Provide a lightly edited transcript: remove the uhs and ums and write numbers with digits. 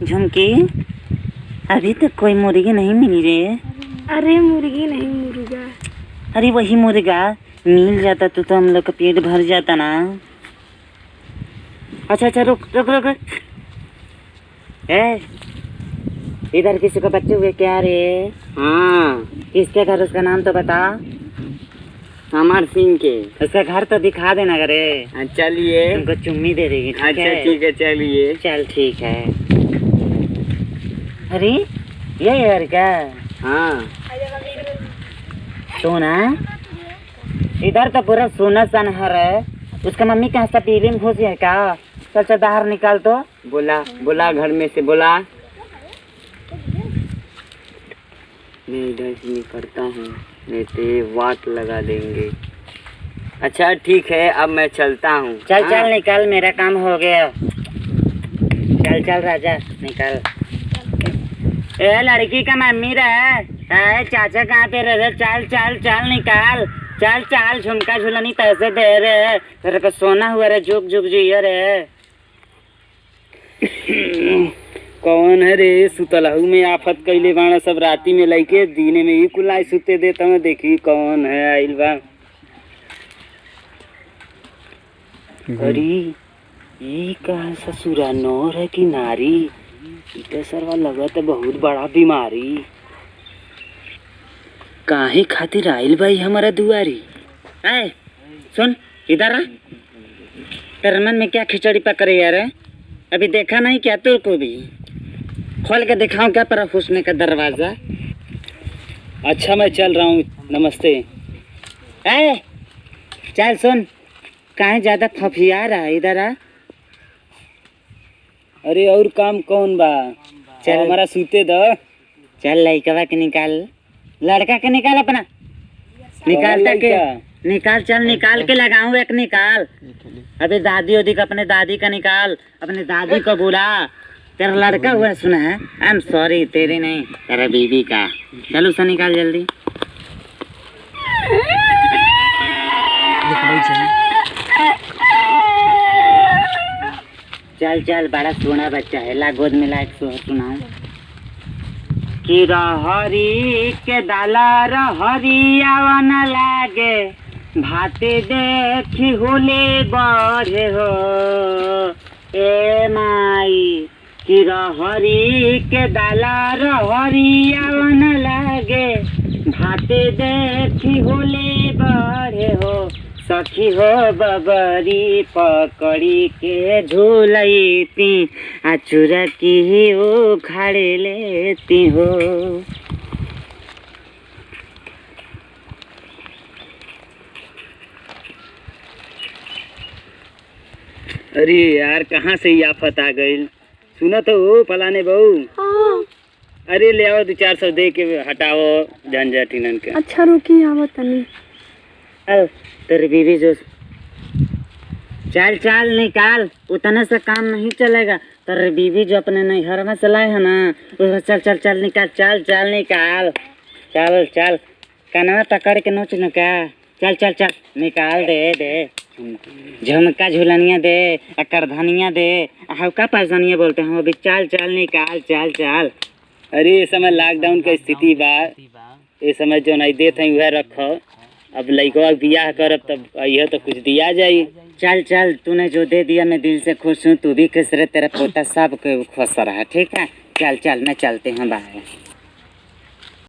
झुमकी, अभी तक कोई मुर्गी नहीं मिली रे। अरे मुर्गी नहीं, मुर्गा। अरे वही मुर्गा मिल जाता तो हम लोग का पेट भर जाता ना। अच्छा अच्छा, रुक रुक रुक, इधर किसी को बच्चे हुए क्या रे? हाँ, किसके घर, उसका नाम तो बता। अमर सिंह के। उसका घर तो दिखा देना करे। चलिए, तुमको चुम्मी दे देगी। अच्छा ठीक है, चलिए। चल ठीक है। अरे ये यार क्या? हाँ, सोना, इधर तो पूरा सोना सनहर है। उसका मम्मी कहाँ से पीली में घुसी है क्या? चल चल बाहर निकाल तो। बोला बोला घर में से बोला। मैं इधर से निकलता हूँ, नहीं तो वाट लगा देंगे। अच्छा ठीक है, अब मैं चलता हूँ। चल हाँ? चल निकल, मेरा काम हो गया। चल चल राजा निकल। ए लड़की का मम्मी रहे, चाचा कहाँ पे रहे? चल चल चल निकाल, चल चल। झुमका झुलानी पैसे दे रहे, तेरे को सोना हुआ रे, जुग जुग जियो रे। कौन है रे? सुतलहू में आफत कैले बाड़ा सब, राती में लइके दीने में ही कुलाई सुते देता मैं। देखी कौन है आइल बा। अरे ये कहाँ ससुरा नौर है कि नारी? इधर सरवा लगत है बहुत बड़ा बीमारी। काहे खातिर आइल भाई हमारा दुआरी? ऐ सुन, इधर आ। तेरे मन में क्या खिचड़ी पकड़े यार? अभी देखा नहीं क्या तेरे को भी? खोल के दिखाऊं क्या पर हुस्न का दरवाजा? अच्छा मैं चल रहा हूँ, नमस्ते। ऐ चल सुन, काहे ज्यादा फफिया रहा? इधर आ। अरे और काम कौन बा? चल हमारा सूते दो। चल लड़का के निकाल, लड़का के निकाल अपना, निकाल के निकाल। चल निकाल के लगाऊं एक, निकाल। अबे दादी ओदी का, अपने दादी का निकाल, अपने दादी को बुला। तेरा लड़का हुआ सुना है? आई एम सॉरी, तेरी नहीं, तेरा बीवी का। चल उसे निकाल जल्दी। चल चल, बड़ा सोना बच्चा है, ला गोद में ला, एक सुनाऊं। कि रहरी के दाला रहरिया न लागे, भाते देखी होले बढ़े हो। ए माई कि रहरी के दाला रहरिया न लागे, भाते देखी होले बढ़े हो। सखी हो बबरी पकड़ी के झूलती, चुरा की उखाड़ लेती हो। अरे यार, कहाँ से ये आफत आ गई? सुना तो हो फलाने बहू। हाँ। अरे ले आओ 200-400 दे के हटाओ झंझट इनन के। अच्छा रुकी, आवत तनी। तेरी बीवी जो, चल चल निकाल, उतने से काम नहीं चलेगा। तेरी बीवी जो अपने नैहर में चलाए है ना, उसको चल चल चल निकाल, चल चल निकाल, चल चल। कनवा पकड़ के नोच न क्या? चल चल चल निकाल दे। झुमका झुलनिया दे, करधनिया दे, हल्का पैसानिया बोलते हैं अभी। चल चल निकाल, चल चल। अरे इस समय लॉकडाउन का स्थिति बा, इस समय जो नहीं देते हैं वह रखो। अब लड़का बियाह करब तब यह तो कुछ दिया जाए। चल चल, तूने जो दे दिया मैं दिल से खुश हूँ, तू भी खुश रहे, तेरा पोता सब खुश रहा। ठीक है, चल चल मैं चलते हैं बाहर।